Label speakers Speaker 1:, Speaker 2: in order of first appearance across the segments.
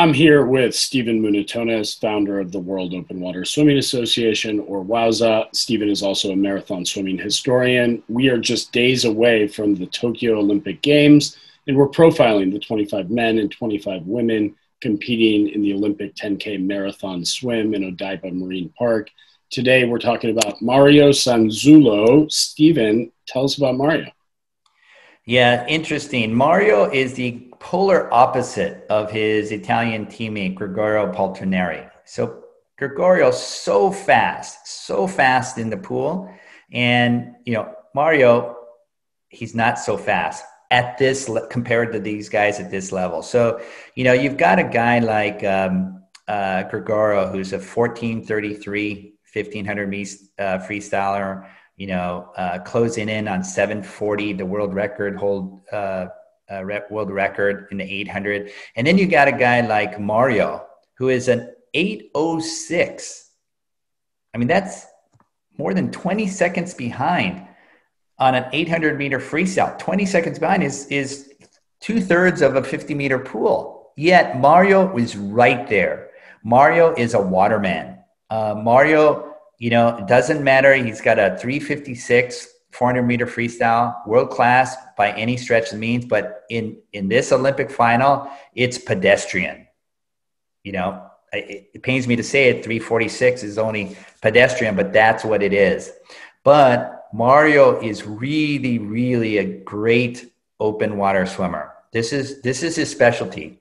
Speaker 1: I'm here with Stephen Munatones, founder of the World Open Water Swimming Association, or WOWSA. Stephen is also a marathon swimming historian. We are just days away from the Tokyo Olympic Games, and we're profiling the 25 men and 25 women competing in the Olympic 10K marathon swim in Odaiba Marine Park. Today, we're talking about Mario Sanzullo. Stephen, tell us about Mario.
Speaker 2: Yeah, interesting. Mario is the polar opposite of his Italian teammate, Gregorio Poltronieri. So Gregorio's so fast in the pool. And, Mario, he's not so fast at this, compared to these guys at this level. So, you've got a guy like Gregorio, who's a 14:33, 1500 meters freestyler, closing in on 7:40, the world record world record in the 800. And then you got a guy like Mario, who is an 8:06. I mean, that's more than 20 seconds behind on an 800-meter freestyle. 20 seconds behind is 2/3 of a 50-meter pool. Yet Mario is right there. Mario is a waterman. Mario, it doesn't matter. He's got a 3:56, 400-meter freestyle, world class by any stretch of the means. But in this Olympic final, it's pedestrian. It pains me to say it. 3:46 is only pedestrian, but that's what it is. But Mario is really a great open water swimmer. This is his specialty.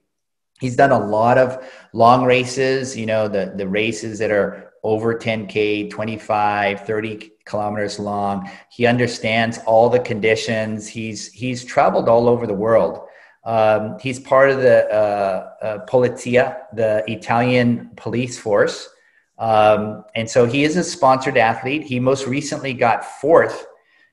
Speaker 2: He's done a lot of long races, the races that are over 10K, 25, 30 kilometers long. He understands all the conditions. He's traveled all over the world. He's part of the Polizia, the Italian police force. And so he is a sponsored athlete. He most recently got 4th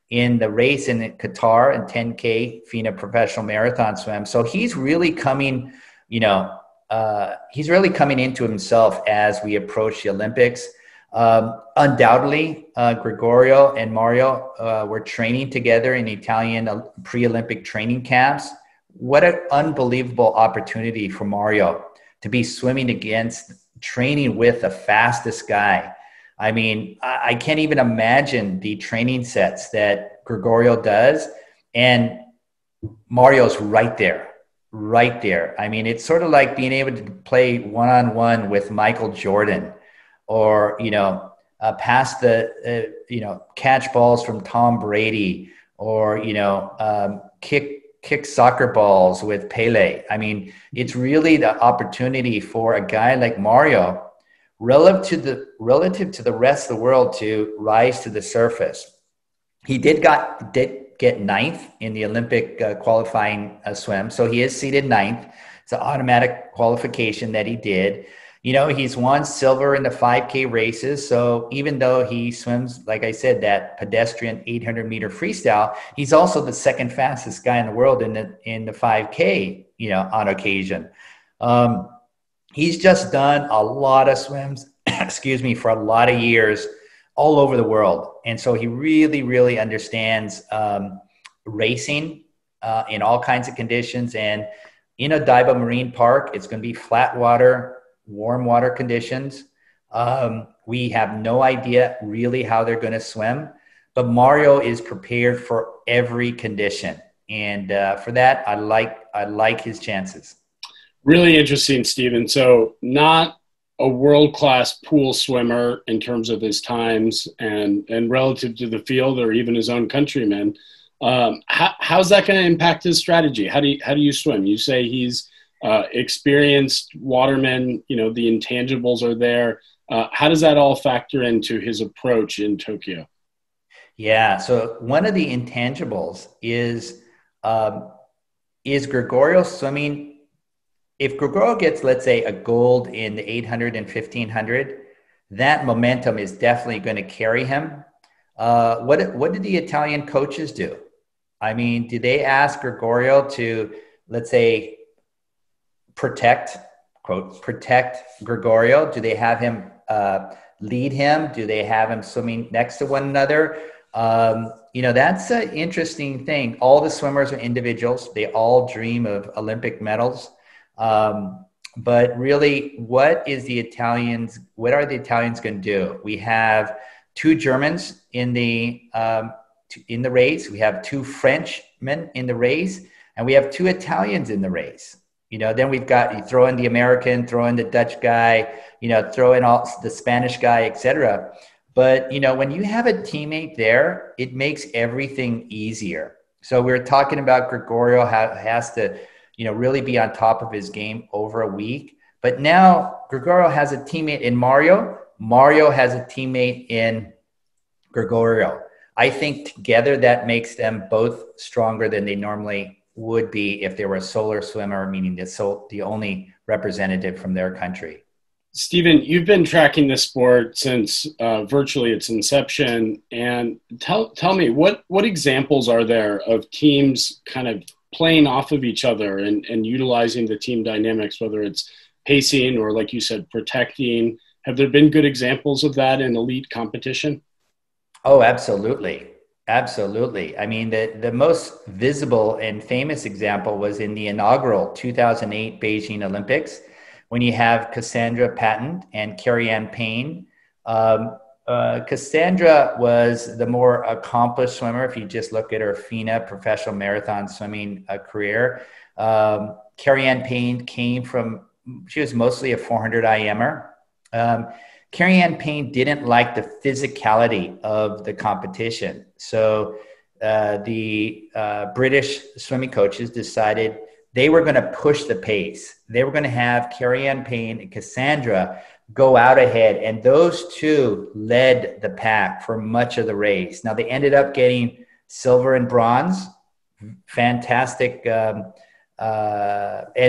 Speaker 2: in the race in Qatar in 10K FINA professional marathon swim. So he's really coming, he's really coming into himself as we approach the Olympics. Undoubtedly, Gregorio and Mario were training together in Italian pre-Olympic training camps. What an unbelievable opportunity for Mario to be swimming against, training with the fastest guy. I mean, I can't even imagine the training sets that Gregorio does, and Mario's right there. Right there. I mean, it's sort of like being able to play one-on-one with Michael Jordan, or, pass the, catch balls from Tom Brady, or, kick soccer balls with Pele. I mean, it's really the opportunity for a guy like Mario, relative to the rest of the world, to rise to the surface. He did get 9th in the Olympic qualifying swim. So he is seated 9th. It's an automatic qualification that he did. He's won silver in the 5K races. So even though he swims, like I said, that pedestrian 800-meter freestyle, he's also the second fastest guy in the world in the 5K, on occasion. He's just done a lot of swims, for a lot of years all over the world. And so he really understands racing in all kinds of conditions. And in Odaiba Marine Park, it's going to be flat water, warm water conditions. We have no idea really how they're going to swim, but Mario is prepared for every condition. And for that, I like his chances.
Speaker 1: Really interesting, Stephen. So not a world-class pool swimmer in terms of his times and relative to the field or even his own countrymen. How's that going to impact his strategy? How do you swim? You say he's experienced waterman, the intangibles are there. How does that all factor into his approach in Tokyo?
Speaker 2: Yeah. So one of the intangibles is Gregorio swimming. If Gregorio gets, let's say, a gold in the 800 and 1500, that momentum is definitely going to carry him. What did the Italian coaches do? I mean, did they ask Gregorio to, let's say, protect Gregorio? Do they have him lead him? Do they have him swimming next to one another? That's an interesting thing. All the swimmers are individuals. They all dream of Olympic medals. But really, what are the Italians going to do? We have two Germans in the race. We have two Frenchmen in the race, and we have two Italians in the race. You know, then we've got, you throw in the American, throw in the Dutch guy, you know, throw in all the Spanish guy, etc. But, you know, when you have a teammate there, it makes everything easier. So we're talking about Gregorio has to, you know, really be on top of his game over a week. But now Gregorio has a teammate in Mario. Mario has a teammate in Gregorio. I think together that makes them both stronger than they normally would be if they were a solar swimmer, meaning the only representative from their country.
Speaker 1: Stephen, you've been tracking this sport since virtually its inception. And tell me, what examples are there of teams kind of playing off of each other and utilizing the team dynamics, whether it's pacing or, like you said, protecting? Have there been good examples of that in elite competition?
Speaker 2: Oh, absolutely. Absolutely. I mean, the most visible and famous example was in the inaugural 2008 Beijing Olympics, when you have Cassandra Patton and Carrie-Anne Payne. Cassandra was the more accomplished swimmer if you just look at her FINA professional marathon swimming career. Carrie-Anne Payne she was mostly a 400 IMer. Carrie-Anne Payne didn't like the physicality of the competition. So the British swimming coaches decided they were going to push the pace. They were going to have Carrie-Anne Payne and Cassandra go out ahead. And those two led the pack for much of the race. Now, they ended up getting silver and bronze. Fantastic end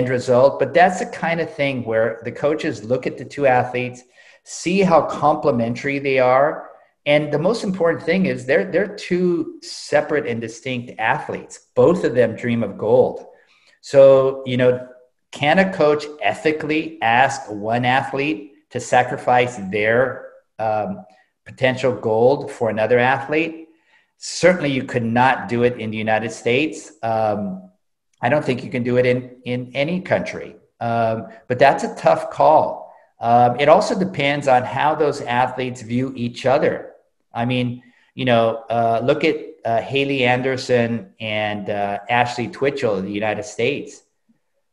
Speaker 2: result. But that's the kind of thing where the coaches look at the two athletes, see how complementary they are. And the most important thing is they're two separate and distinct athletes. Both of them dream of gold. So, you know, can a coach ethically ask one athlete to sacrifice their potential gold for another athlete? Certainly you could not do it in the United States. I don't think you can do it in any country. But that's a tough call. It also depends on how those athletes view each other. I mean, you know, look at Haley Anderson and Ashley Twitchell in the United States.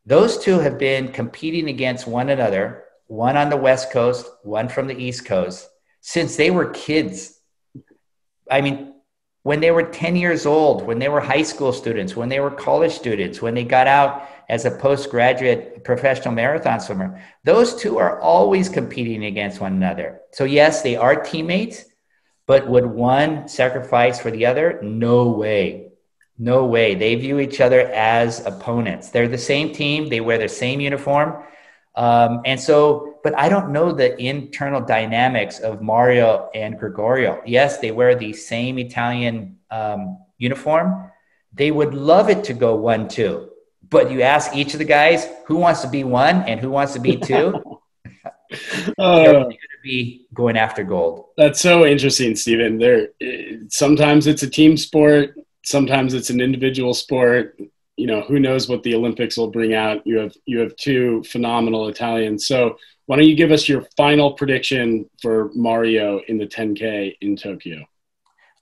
Speaker 2: Those two have been competing against one another, one on the West Coast, one from the East Coast, since they were kids. I mean, when they were 10 years old, when they were high school students, when they were college students, when they got out as a postgraduate professional marathon swimmer, those two are always competing against one another. So yes, they are teammates, but would one sacrifice for the other? No way. No way. They view each other as opponents. They're the same team. They wear the same uniform. But I don't know the internal dynamics of Mario and Gregorio. Yes, they wear the same Italian uniform. They would love it to go 1-2. But you ask each of the guys who wants to be 1 and who wants to be 2. They're going to be going after gold.
Speaker 1: That's so interesting, Stephen. Sometimes it's a team sport. Sometimes it's an individual sport. You know, who knows what the Olympics will bring out. You have two phenomenal Italians. So why don't you give us your final prediction for Mario in the 10K in Tokyo?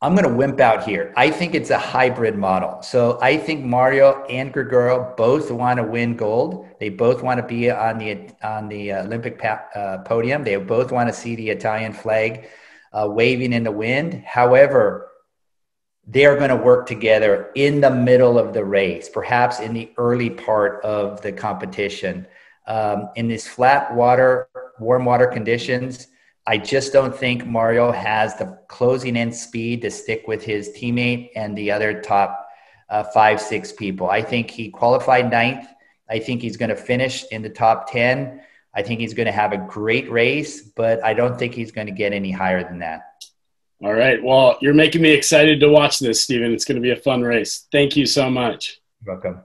Speaker 2: I'm going to wimp out here. I think it's a hybrid model. So I think Mario and Gregorio both want to win gold. They both want to be on the Olympic podium. They both want to see the Italian flag waving in the wind. However, they are going to work together in the middle of the race, perhaps in the early part of the competition. In these flat water, warm water conditions, I just don't think Mario has the closing in speed to stick with his teammate and the other top 5-6 people. I think he qualified 9th. I think he's going to finish in the top 10. I think he's going to have a great race, but I don't think he's going to get any higher than that.
Speaker 1: All right. Well, you're making me excited to watch this, Stephen. It's going to be a fun race. Thank you so much.
Speaker 2: You're welcome.